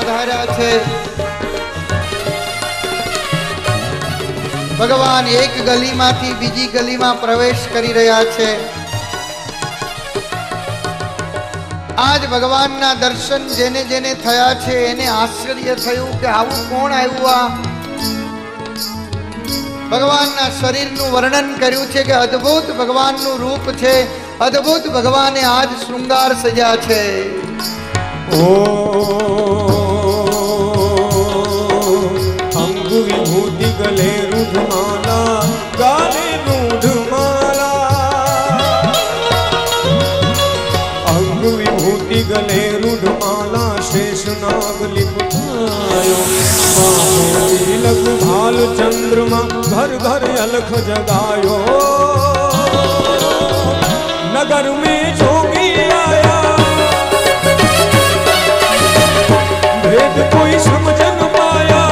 પધાર્યા છે। ભગવાન એક ગલીમાંથી બીજી ગલીમાં પ્રવેશ કરી રહ્યા છે। આજ ભગવાનના દર્શન જેને જેને થયા છે એને આશ્ચર્ય થયું કે આવું કોણ આવ્યું। આ ભગવાનના શરીરનું વર્ણન કર્યું છે કે અદ્ભુત ભગવાનનું રૂપ છે, અદ્ભુત ભગવાને આજ શૃંગાર સજ્યા છે। અંગ વિભૂતિ ગલે રૂઢમાલા, ગાલે રૂઢમાલા, અંગ વિભૂતિ ગલે રૂઢમાલા, શેષ નાગ લિપટાયો, તિલક ભાલ ચંદ્रमा ઘર ઘર અલખ જગાયો। नगर में जोगी आया, भेद कोई समझ न पाया,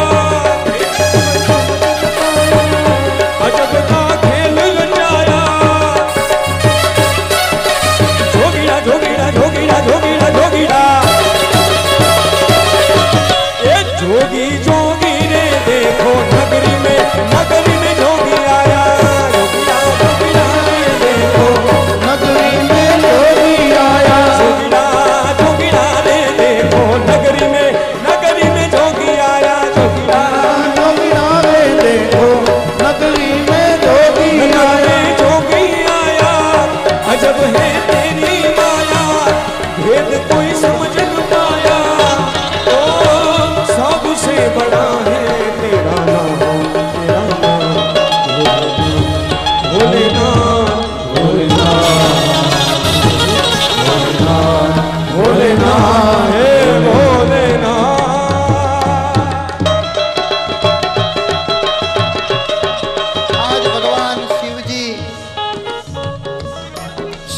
अजब का खेल रचाया। जोगीड़ा जोगीड़ा जोगीड़ा जोगीड़ा जोगीड़ा, ये जोगी जोगी रे देखो नगरी में जोगी आया।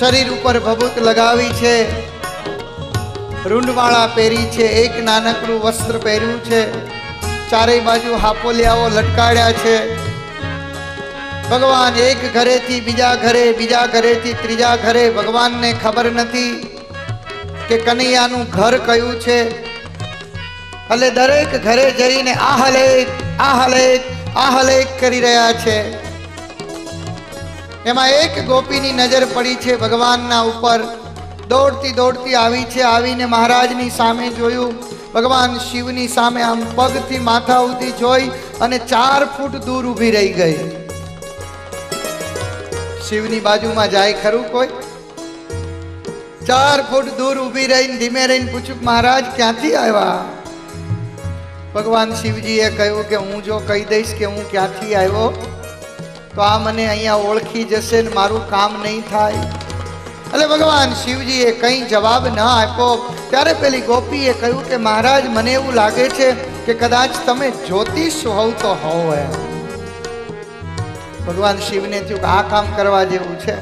શરીર ઉપર ભભૂત લગાવી છે, રૂંઢમાળા પહેરી છે, એક નાનકડું વસ્ત્ર પહેર્યું છે, ચારેય બાજુ હાપોલિયાઓ લટકાડ્યા છે। ભગવાન એક ઘરેથી બીજા ઘરે, બીજા ઘરેથી ત્રીજા ઘરે, ભગવાનને ખબર નથી કે કનૈયાનું ઘર કયું છે। એટલે દરેક ઘરે જઈને આહલેખ આહલેખ આહલેખ કરી રહ્યા છે। એમાં એક ગોપીની નજર પડી છે ભગવાનના ઉપર, દોડતી દોડતી આવી છે। આવીને મહારાજની સામે જોયું, ભગવાન શિવની સામે આમ પગથી માથા સુધી જોઈ અને 4 ફૂટ દૂર ઊભી રહી ગઈ। શિવની બાજુમાં જાય ખરું કોઈ? 4 ફૂટ દૂર ઊભી રહીને ધીમે રહીને પૂછ્યું, મહારાજ ક્યાંથી આવ્યા? ભગવાન શિવજીએ કહ્યું કે હું જો કહી દઈશ કે હું ક્યાંથી આવ્યો તો આ મને અહીંયા ઓળખી જશે ને મારું કામ નહીં થાય। એટલે ભગવાન શિવજીએ કંઈ જવાબ ન આપ્યો। ત્યારે પેલી ગોપીએ કહ્યું કે મહારાજ મને એવું લાગે છે કે કદાચ તમે જ્યોતિષ હોવ તો હોવ એમ। ભગવાન શિવને થયું કે આ કામ કરવા જેવું છે।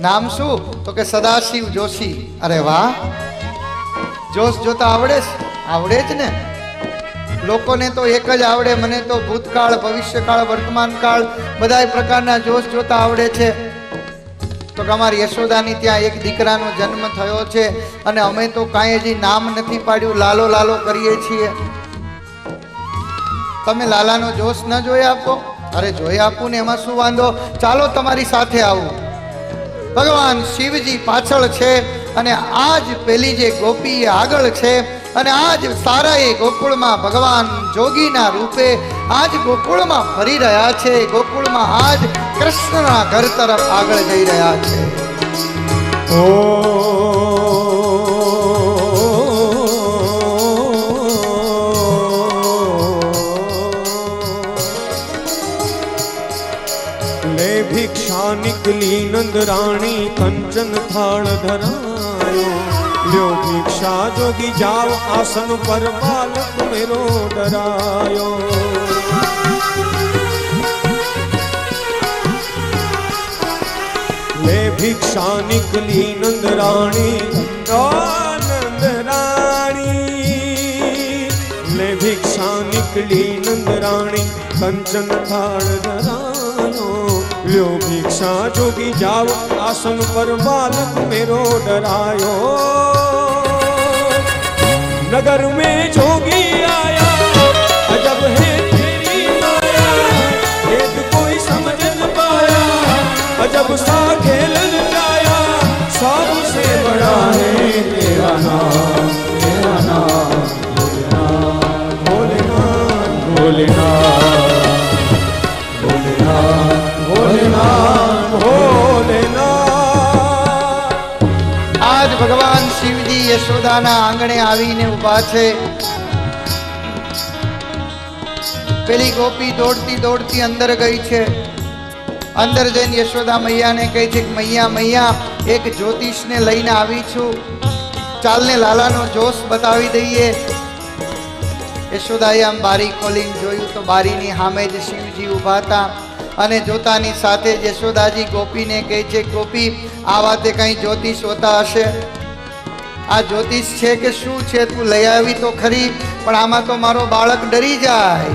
નામ શું? તો કે સદાશિવ જોશી। અરે વાહ, જોશ જોતા આવડે જ? આવડે જ ને। લોકોને તો એક જ આવડે, મને તો ભૂતકાળ, ભવિષ્યકાળ, વર્તમાનકાળ બધાય પ્રકારના જોશ જોતા આવડે છે। તો કે અમારી યશોદાની ત્યાં એક દીકરાનો જન્મ થયો છે અને અમે તો કાંઈ હજી નામ નથી પાડ્યું, લાલો લાલો કરીએ છીએ। તમે લાલાનો જોશ ન જોઈ આપો? અરે જોઈ આપું ને, એમાં શું વાંધો, ચાલો તમારી સાથે આવું। ભગવાન શિવજી પાછળ છે અને આજ પેલી જે ગોપી આગળ છે અને આજ સારાએ ગોકુળમાં ભગવાન જોગીના રૂપે આજ ગોકુળમાં ફરી રહ્યા છે। ગોકુળમાં આજ કૃષ્ણના ઘર તરફ આગળ જઈ રહ્યા છે। લે ભિક્ષા નિકલી નંદ રાણી, કંચન થાળ ધરાયો, લ્યો ભિક્ષા જોગી જાવ આસન પર, બાલક મેરો ડરાયો। લે ભિક્ષા નિકલી નંદ રાણી, નંદ રાણી, લે ભિક્ષા નિકલી નંદ રાણી, કંચન થાળ ધરાયો, લ્યો ભિક્ષા જોગી જાવ આસન પર, બાલક મેરો ડરાયો। नगर में तेरा नाम भोलेनाथ भोलेनाथ भोलेनाथ भोलेनाथ भोलेनाथ। आज भगवान शिवजी यशोदाना आंगणे आवीने उभा छे। પેલી ગોપી દોડતી દોડતી અંદર ગઈ છે। અંદર જઈને યશોદા મૈયાને કહે છે કે મૈયા મૈયા એક જ્યોતિષને લઈને આવી છું, ચાલને લાલાનો જોશ બતાવી દઈએ। યશોદાએ આમ બારી ખોલીને જોયું તો બારીની સામે જ શિવજી ઊભા હતા અને જોતાની સાથે જ યશોદાજી ગોપીને કહે છે ગોપી આ વાતે કંઈ જ્યોતિષ હોતા હશે, આ જ્યોતિષ છે કે શું છે, તું લઈ આવી તો ખરી, પણ આમાં તો મારો બાળક ડરી જાય।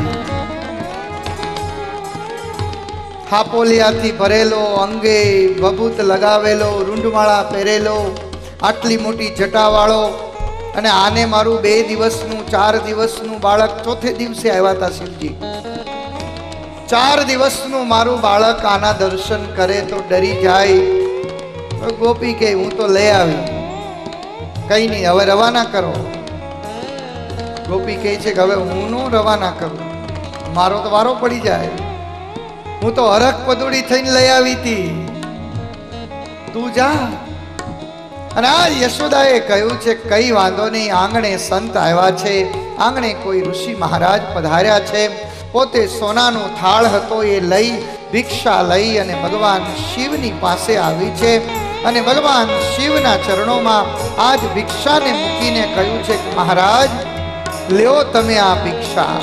થાપોલિયાથી ભરેલો, અંગે ભભૂત લગાવેલો, રૂંઢમાળા પહેરેલો, આટલી મોટી જટાવાળો, અને આને મારું 2 દિવસનું 4 દિવસનું બાળક ચોથે દિવસે આવ્યા હતા શિવજી। 4 દિવસનું મારું બાળક આના દર્શન કરે તો ડરી જાય। તો ગોપી કે હું તો લઈ આવી, કઈ નહીં હવે રવાના કરો। ગોપી કહે છે કે હવે હું નો રવાના કરું, મારો તો વારો પડી જાય, હું તો હરખ પદુડી થઈને લઈ આવી હતી, તું જા। અને આ યશોદાએ કહ્યું છે કઈ વાંધો નહીં, આંગણે સંત આવ્યા છે, આંગણે કોઈ ઋષિ મહારાજ પધાર્યા છે, પોતે સોનાનો થાળ હતો એ લઈ ભિક્ષા લઈ અને ભગવાન શિવની પાસે આવી છે અને ભગવાન શિવના ચરણોમાં આજ ભિક્ષાને મૂકીને કહ્યું છે કે મહારાજ લ્યો તમે આ ભિક્ષા।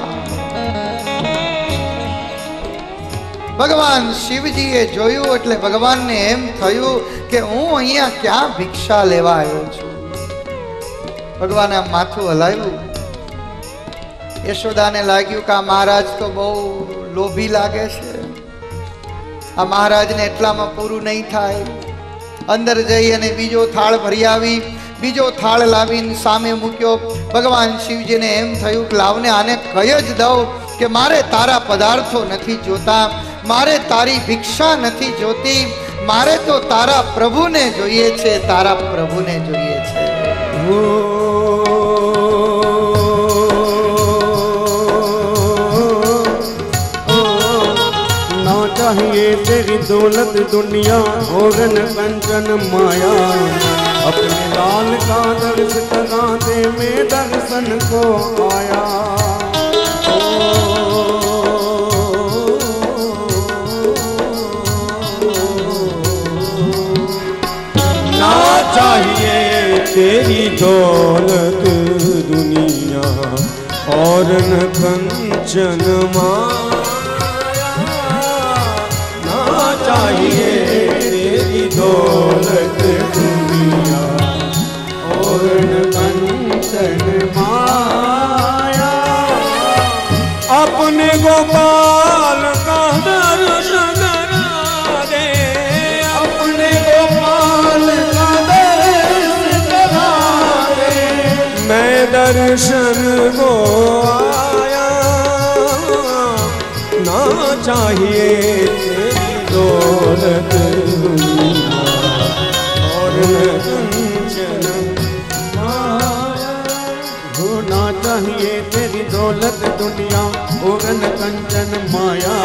ભગવાન શિવજીએ જોયું એટલે ભગવાનને એમ થયું કે હું અહીંયા ક્યાં ભિક્ષા લેવા આવ્યો છું। ભગવાને માથું હલાવ્યું। યશોદાને લાગ્યું કે આ મહારાજ તો બહુ લોભી લાગે છે, આ મહારાજને એટલામાં પૂરું નહીં થાય। અંદર જઈ અને બીજો થાળ ભરી આવી, બીજો થાળ લાવીને સામે મૂક્યો। ભગવાન શિવજીને એમ થયું કે લાવને આને કહી જ દઉં કે મારે તારા પદાર્થો નથી જોતા, મારે તારી ભિક્ષા નથી જોતી, મારે તો તારા પ્રભુને જોઈએ છે, તારા પ્રભુને જોઈએ છે। ना चाहिए तेरी दौलत दुनिया और न कंचन माया, अपने लाल का दर्श करा दे मैं दर्शन को आया। चाहिए तेरी दौलत दुनिया और न कंचन माया, ना चाहिए तेरी दौलत दुनिया और न कंचन माया, अपने गोपाल का दर्शन करा दे, अपने गोपाल का दर्शन करा दे, मैं दर्शन को आया। ना चाहिए तेरी दौलत दुनिया और न कंचन माया, होना चाहिए तेरी दौलत दुनिया और न कंचन माया,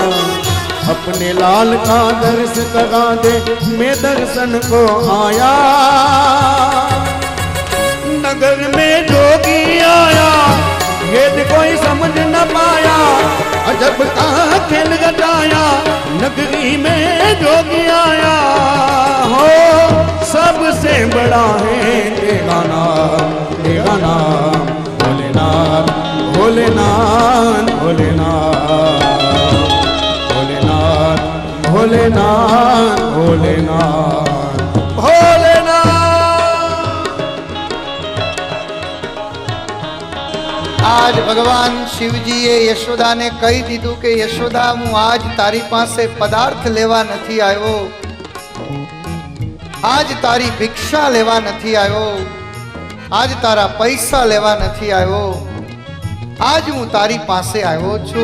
अपने लाल का दर्श करा दे मैं दर्शन को आया। नगर में जोगी आया भेद कोई समझ न पाया, अजब का खेल गटाया नगरी में जोगी आया। हो सबसे बड़ा है तेरा नाम भोलेनाथ भोलेनाथ भोलेनाथ भोलेनाथ भोलेनाथ भोलेनाथ। आज भगवान शिवजीए यशोदाने कही दीधुं के यशोदा हूँ आज तारी पासे पदार्थ लेवा नहीं आयो, आज तारी भिक्षा लेवा नहीं आयो, आज तारा पैसा लेवा नहीं आयो, आज हूँ तारी पासे आयो छू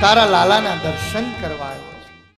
तारा लाला ना दर्शन करवा आयो।